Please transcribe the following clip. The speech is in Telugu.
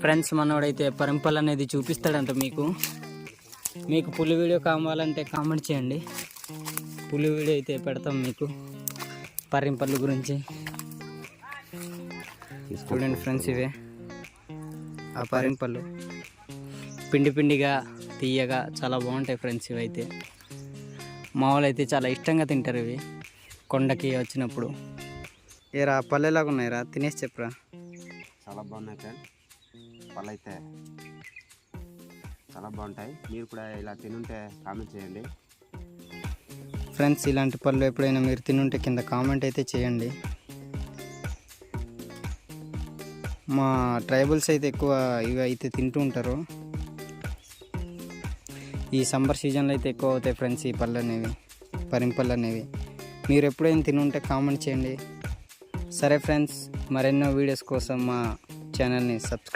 ఫ్రెండ్స్ మనోడైతే పరింపల్ అనేది చూపిస్తాడంట మీకు పులి వీడియో కావాలంటే కామెంట్ చేయండి. పులి వీడియో అయితే పెడతాం మీకు పరింపల్లు గురించి. చూడండి ఫ్రెండ్స్, ఇవే ఆ పరింపల్లు పిండి పిండిగా తీయగా చాలా బాగుంటాయి ఫ్రెండ్స్. ఇవైతే మా వాళ్ళు అయితే చాలా ఇష్టంగా తింటారు ఇవి కొండకి వచ్చినప్పుడు. ఏరా పల్లెలాగా ఉన్నాయిరా, తినేసి చెప్పరా. చాలా బాగున్నాయి ఫ్రెండ్, పళ్ళు అయితే చాలా బాగుంటాయి. మీరు కూడా ఇలా తినుంటే కామెంట్ చేయండి ఫ్రెండ్స్. ఇలాంటి పళ్ళు ఎప్పుడైనా మీరు తినుంటే కింద కామెంట్ అయితే చేయండి. మా ట్రైబల్స్ అయితే ఎక్కువ ఇవి అయితే తింటూ ఉంటారు. ఈ సమ్మర్ సీజన్లో అయితే ఎక్కువ అవుతాయి ఫ్రెండ్స్ ఈ పళ్ళు అనేవి, పరింపళ్ళు అనేవి. మీరు ఎప్పుడైనా తినుంటే కామెంట్ చేయండి. సరే ఫ్రెండ్స్, మరెన్నో వీడియోస్ కోసం మా ఛానల్ని సబ్స్క్రైబ్